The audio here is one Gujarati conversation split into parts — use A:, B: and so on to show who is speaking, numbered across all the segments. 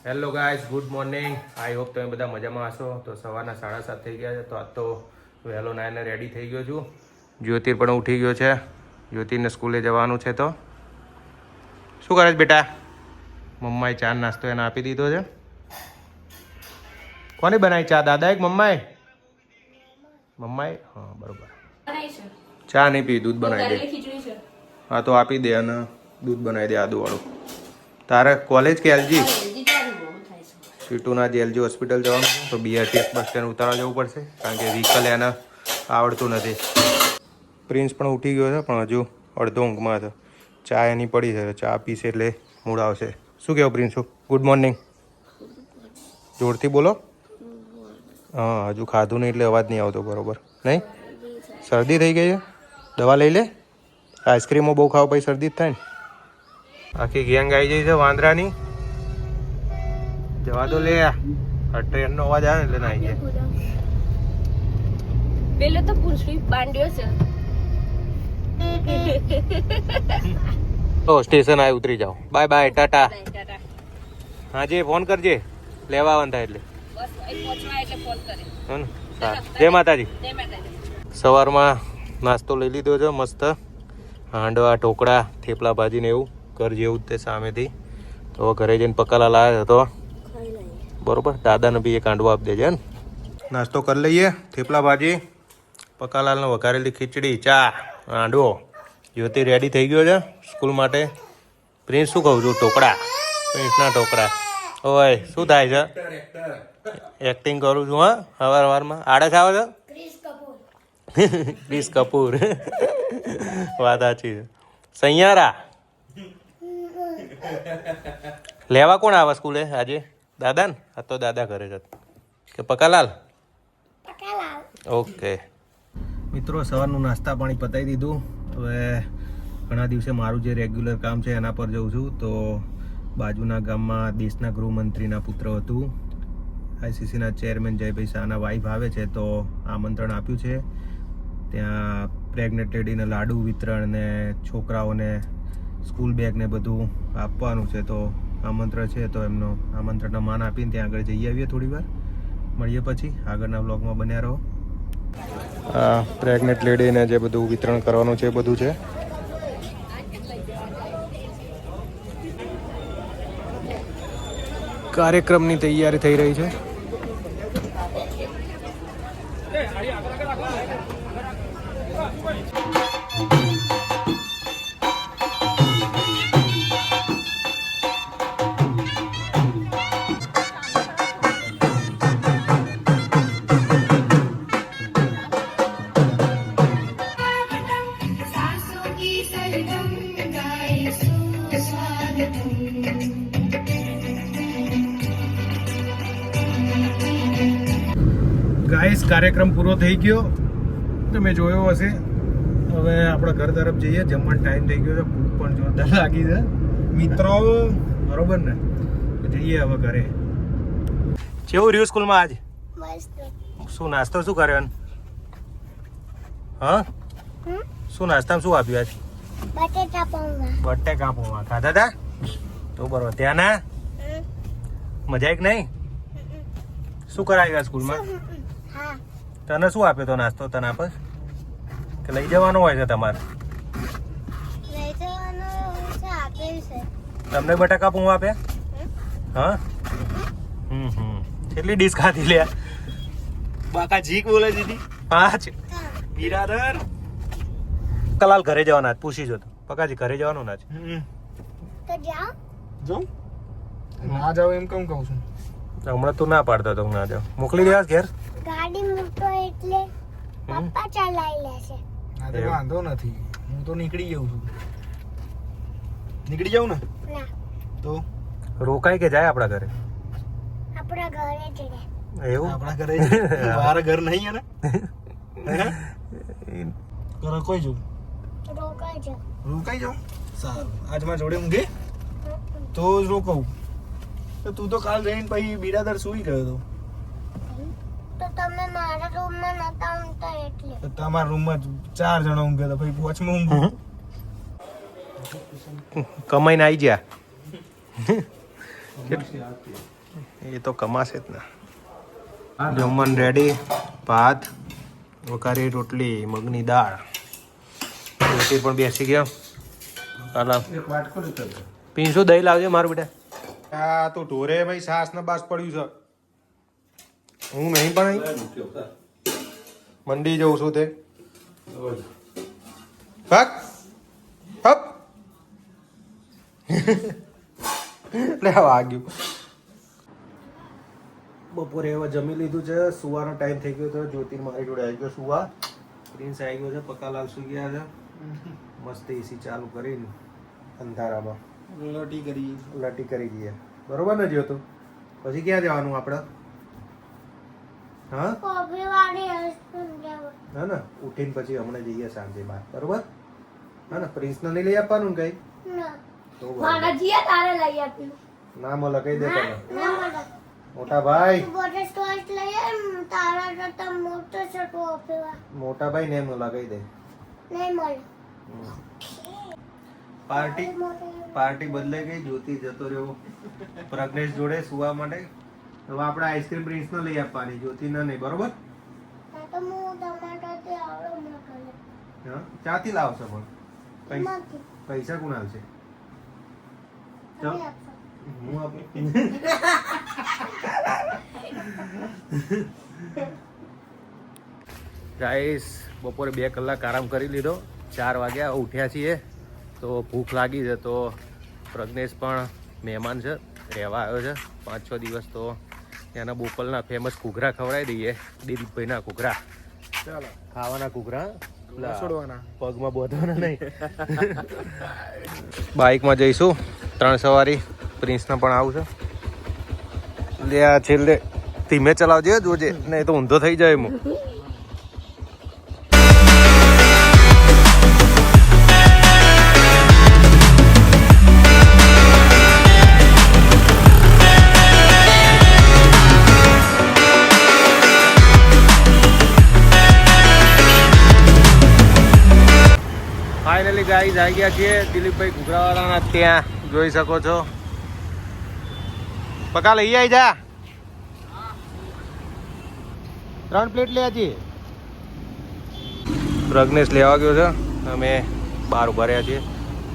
A: Hello guys, good morning. I hope તમે બધા મજામાં હશો. તો સવારના 7:30 થઈ ગયા છે. તો આજ તો વહેલો નાઈને રેડી થઈ ગયો છું. જ્યોતિર પણ ઉઠી ગયો છે. જ્યોતિરને સ્કૂલે જવાનું છે. તો શું કરે છે બેટા? મમ્માએ ચા નાસ્તો એને આપી દીધો છે. કોને બનાવી ચા? દાદા એક મમ્માએ? મમ્માએ? હા બરોબર. ચા નહીં પી, દૂધ બનાવી દે. હા તો આપી દે અને દૂધ બનાવી દે આદુવાળું. તારે કોલેજ કે એલજી? સીટુના જે એલજી હોસ્પિટલ જવાનું છે. તો બીઆરટીએસ બસ સ્ટેન્ડ ઉતારવા જવું પડશે, કારણ કે વ્હીકલ એને આવડતું નથી. પ્રિન્સ પણ ઉઠી ગયો છે, પણ હજુ અડધો ઊંઘમાં છે. ચા એની પડી છે, ચા પીશે એટલે મૂડ આવશે. શું કહેવું પ્રિન્સુ? Good morning. જોરથી બોલો. હા, હજુ ખાધું નહીં એટલે અવાજ નહીં આવતો બરોબર. નહીં? શરદી થઈ ગઈ છે? દવા લઈ લે. આઈસ્ક્રીમો બહુ ખાવ પછી શરદી જ થાય ને. આખી ગેંગ આવી જાય છે વાંદરાની. જવા દો લે. આ ટ્રેનનો અવાજ આવે એટલે ના આવી જાય.
B: પેલો તો પુરુષી બાંડ્યો છે.
A: તો સ્ટેશન આવી ઉતરી જાઓ. Bye bye, Tata. હાજી ફોન કરજે, લેવા આવવાનું થાય એટલે.
B: બસ અહીં પહોંચવા એટલે ફોન કરે.
A: હે ને? સારું. જય માતાજી.
B: જય માતાજી.
A: સવારમાં નાસ્તો લઈ લીધો છે મસ્ત. હાંડવા, ઢોકળા, થેપલા ભાજી ને એવું ઘર જેવું જ તે સામેથી. તો ઘરે જઈને પકાલા લાવ્યા હતો બરોબર. દાદાને બી એક હાંડવો આપી દેજે ને. નાસ્તો કરી લઈએ. થેપલા ભાજી, પકાલાલને વઘારેલી ખીચડી, ચા, હાંડવો. જ્યોતિ રેડી થઈ ગયો છે સ્કૂલ માટે. પ્રિન્સ શું કહું છું? ઢોકળા. પ્રિન્સના ઢોકળા. ઓય શું થાય છે? એક્ટિંગ કરું છું. હા, સવારમાં આળસ આવે છે. ક્રિસ કપૂર. વાત સાચી છે. સૈયારા લેવા કોણ આવે સ્કૂલે આજે? દાદા ને? આ તો દાદા ઘરે જ કે પકાલાલ? ઓકે મિત્રો, સવારનું નાસ્તા પાણી પતાવી દીધું. હવે ઘણા દિવસે મારું જે રેગ્યુલર કામ છે એના પર જઉં છું. તો બાજુના ગામમાં દેશના ગૃહમંત્રીના પુત્ર હતું, આઈસીસીના ચેરમેન જયભાઈ શાહના વાઈફ આવે છે. તો આમંત્રણ આપ્યું છે. ત્યાં પ્રેગ્નેન્ટ લેડીને લાડુ વિતરણ ને છોકરાઓને સ્કૂલ બેગ ને બધું આપવાનું છે. તો આમંત્રણ છે, તો એમનો આમંત્રણના માન આપીને ત્યાં આગળ જઈ આવીએ. થોડી વાર મળીએ પછી આગળના વ્લોગમાં બન્યા રહો. પ્રેગ્નેન્ટ લેડીને જે બધું વિતરણ કરવાનું છે એ બધું છે. કાર્યક્રમની તૈયારી થઈ રહી છે. ગાઈસ, કાર્યક્રમ પૂરો થઈ ગયો. તમે જોયો હશે. હવે આપણે ઘર તરફ જઈએ. જમવાનો ટાઈમ થઈ ગયો છે. ભૂખ પણ જોરદાર લાગી છે મિત્રો, બરોબર ને? જઈએ હવે ઘરે. કેવું રહ્યું સ્કૂલમાં આજ? શું નાસ્તો શું કર્યો? હા, શું નાસ્તામાં શું આપ્યું આજ? બટેકા પૌવા ખાધા હતા? તો બરોબર. ત્યાં ના મજા આવી નહીં? શું કરાવ્યું સ્કૂલમાં? તને શું આપ્યો તો નાસ્તો? તને આપે કે લઈ જવાનો હોય છે તમારે? તમને બટાકા પૌવા આપ્યા? હા. કેટલી ડીશ ખાધી લે? બાકા જીક બોલે દીધી. 5 બિરાદર. કલાલ ઘરે જવાના પૂછી જો તો. પકાજી ઘરે જવાનું ના છે.
C: તો જાઓ.
D: જાઉં? ના જાવ એમ કેમ કહું છું?
A: હમણાં તું ના પાડતો તો ના જાવ. મોકલી દેવા ઘેર.
C: ગાડી મૂકો એટલે પપ્પા ચલાવી લેશે.
D: ના તો વાંધો નથી, હું તો નીકળી જાઉં છું. નીકળી જાઉં ને?
C: ના,
D: તો
A: રોકાય કે જાય આપણા ઘરે?
C: આપણા ઘરે જ રહે.
A: એવું?
D: આપણા ઘરે મારા ઘર નહીં ને? ઘરે કોઈ જવું?
C: રોકાજો.
D: રોકાઈ જાઉં? સારું. આજ મારા જોડે ઊંઘે તો જ રોકાવું. તો તું તો કાલ જઈને પછી બિરાદર સુઈ ગયો હતો.
C: તો તમે મારા રૂમમાં નતા ઊંઘતા એટલે.
D: તો તમારા રૂમમાં 4 જણા ઊંઘ્યા હતા, પછી વોચમાં ઊંઘું.
A: કમાઈને આવી ગયા. એ તો કમાશે જ ને. જમવાનું રેડી, ભાત, વઘારી રોટલી, મગની દાળ. રોટી પણ બેસી ગયો. પીંછું દહીં લાવજે મારું બેટા. આ તો ઢોરે ભાઈ સાસ ને બાસ પડ્યું છે. હું નહીં પણ મંડી જઉં છું તે. હક હપ લે વાગ્યું. બપોરે હવે જમી લીધું છે. સુવાનો ટાઈમ થઈ ગયો તો જ્યોતિર મારી જોડે આવી ગયો સુવા. પ્રિન્સ આવી ગયો છે, પકાલાલ સુઈ ગયા છે. મસ્ત એસી ચાલુ કરીને અંધારામાં લટી કરી દઈએ. બરોબર ને જ્યોતુ? પછી ક્યાં જવાનું આપણે? હા હા ને ઉઠીને પછી હમણાં જઈએ સાંજે બહાર. બરોબર હા ને? પ્રિન્સને નહીં લઈ આપવાનું કઈ? તો ના મળે કઈ દે તમે. મોટા ભાઈ મોટા ભાઈ ને મળે કઈ દે. પાર્ટી બદલાઈ ગઈ. જ્યોતિ જતો રહ્યો પ્રજ્ઞેશ જોડે સુવા માટે. હવે આપણે આઈસ્ક્રીમ પ્રિન્સ ને લઈ આપવાની, જ્યોતિ ને નહીં. બરોબર? ક્યાંથી લાવશો પણ? પૈસા કોણ આવશે? હું આપું. ગાઈસ બપોરે 2 કલાક આરામ કરી લીધો. 4 વાગ્યા ઉઠ્યા છીએ તો ભૂખ લાગી છે. તો પ્રજ્ઞેશ પણ મહેમાન છે, રહેવા આવ્યો છે 5-6 દિવસ. તો ત્યાંના બોપલના ફેમસ ઘૂઘરા ખવડાવી દઈએ. દિલીપભાઈના ઘૂઘરા. ચાલો ખાવાના ઘૂઘરા, પગમાં બોધવાના નહીં. બાઇકમાં જઈશું 3 સવારી. પ્રિન્સને પણ આવું છે. લે આ છેલ્લે ધીમે ચલાવજે, જોજે નહીં તો ઊંધો થઈ જાય. હું ફાઇનલી ગાઈસ આવી ગયા છીએ દિલીપભાઈ ઘૂઘરાવાળાના ત્યાં. જોઈ શકો છો. પકા લઈ આવી જા. 3 પ્લેટ લે છીએ. પ્રજ્ઞેશ લેવા ગયો છે. અમે બહાર ઉભા રહ્યા છીએ.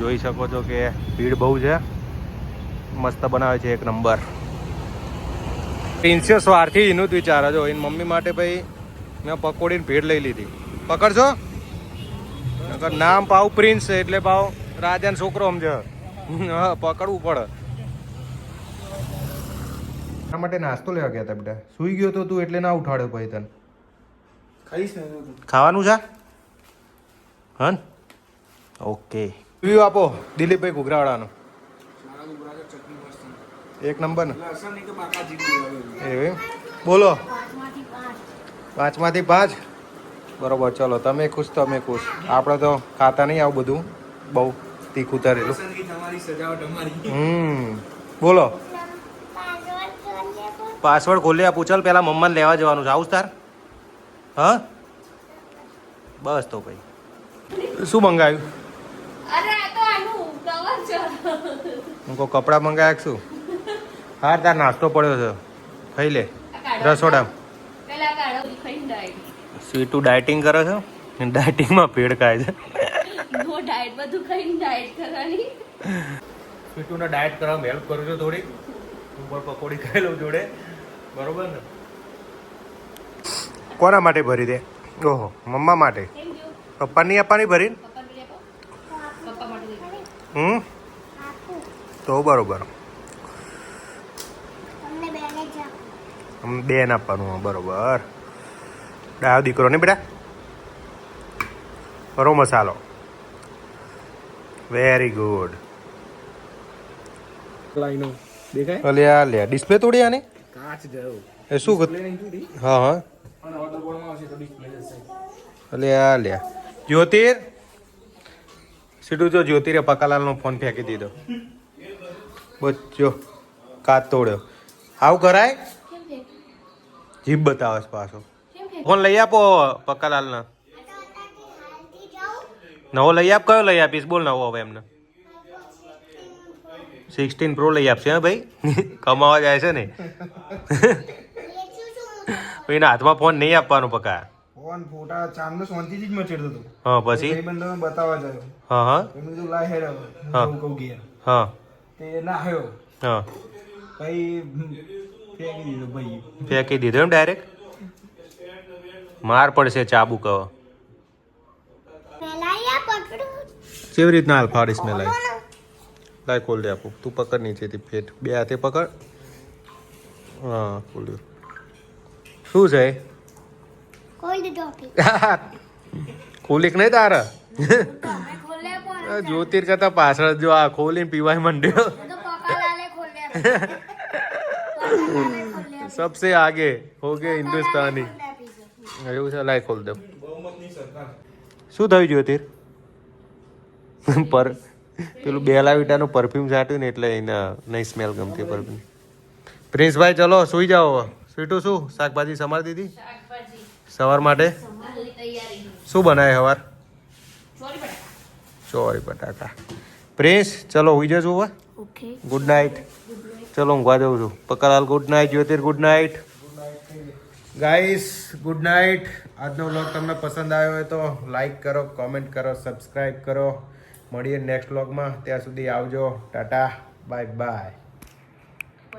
A: જોઈ શકો છો કે ભીડ બહુ છે. મસ્ત બનાવે છે, એક નંબર. પ્રિન્સે સ્વાર્થી એનું જ વિચાર જો. એની મમ્મી માટે ભાઈ મેં પકોડીની ભેટ લઈ લીધી. પકડશો? નામ પાવ પ્રિન્સ એટલે પાવ રાજાનો છોકરો સમજો. હા પકડવું પડે. આ માટે નાસ્તો લેવા ગયા હતા બેટા. સુઈ ગયો તો તું એટલે ના ઉઠાડ્યો ભાઈ તને. ખાવાનું છે? હા ઓકે. રિવ્યુ આપો દિલીપભાઈ ઘૂઘરાવાળાનો. એક નંબર ને? એ બોલો. 5 માંથી 5. બરોબર. ચલો તમે ખુશ તો અમે ખુશ. આપણે તો ખાતા નહીં આવું બધું બહુ તીખું તરેલું. બોલો. પાસવર્ડ ખોલી આપું. ચાલ પેલા મમ્માને લેવા જવાનું છે. આવું તાર? હા બસ તો ભાઈ. શું મંગાવ્યું? હું કહું કપડાં મંગાવ્યા શું? હા તાર નાસ્તો પડ્યો છે, ખાઈ લે રસોડામાં. સ્વીટું ડાયટિંગ કરે છે. ડાયટિંગમાં પેડ ખાય છે. સ્વીટુને ડાયટ કરવામાં હેલ્પ કરું છું થોડી. ઉપર પકોડી ખાઈ લઉં જોડે. બરોબર ને? કોના માટે ભરી દે? ઓહો મમ્મા માટે. પપ્પા નહીં આપવાની ભરી? તો બરોબર. બેન આપવાનું. બરોબર. ડાયો દીકરો ને બેટા. કરો મસાલો. Very good. અલ્યા લે ડિસ્પ્લે તોડી આની. એ શું? હા હા અલ્યા લે. જ્યોતિર સીધું જો જ્યોતિરે પકાલાલનો ફોન ફેંકી દીધો. બચ્ચો કાચ તોડ્યો. આવું કરાય? જીભ બતાવે છે પાછો. ફોન લઈ આપો પકાલાલને. નવો લઈ આપ. કયો લઈ આપીશ બોલ? નવો હવે એમને 16 પ્રો લઈ આપશે હા ભાઈ કમાવા જાય છે ને એના હાથમાં ફોન નહીં આપવાનો પકા
D: ફોન ફોટા ચાંદનો શાંતિથી જ મચેડતો હતો
A: હા પછી
D: ભાઈબંધોને બતાવવા જાય
A: હા હા
D: મેં કીધું લાય હેડ
A: હા.
D: કહું ગયા
A: હા
D: તે ના આવ્યો
A: હા
D: પછી ફેંકી દીધો ભાઈ
A: ફેંકી દીધો એમ ડાયરેક્ટ માર પડશે ચાબુક હવે
C: પેલા યા પકડું
A: કેવી રીતના હાલ સ્મેલ આવી લાય ખોલ દે આપું તું પકડ નીચેથી ફેટ બે હાથે પકડ હા ખોલ્યું શું છે
C: કોઈ દીધો આપી
A: ખોલીક નહીં તારા જ્યોતિર કરતા પાછળ જો આ ખોલીને પીવાય મંડ્યો सबसे आगे हो गए हिंदुस्तानी એવું છે લાય ખોલ દે શું થયું જ્યોતિર પર પેલું બેલા વિટાનું પરફ્યુમ છાંટ્યું ને એટલે એને નહીં સ્મેલ ગમતી પરફ્યુમ પ્રિન્સભાઈ ચલો સુઈ જાઓ સ્વીટું શું શાકભાજી સમાર દીધી સવાર માટે શું બનાવે સવાર ચોરી બટાકા પ્રિન્સ ચલો હુઈ જજો હવે
C: ઓકે
A: ગુડ નાઇટ ચલો ઊંઘવા જાઉં છું પકડાલ good night Jyotir good night guys good night આજનો વ્લોગ તમને પસંદ આવ્યો હોય તો લાઈક કરો કોમેન્ટ કરો સબસ્ક્રાઈબ કરો મળીએ નેક્સ્ટ વ્લોગમાં ત્યાં સુધી આવજો ટાટા બાય બાય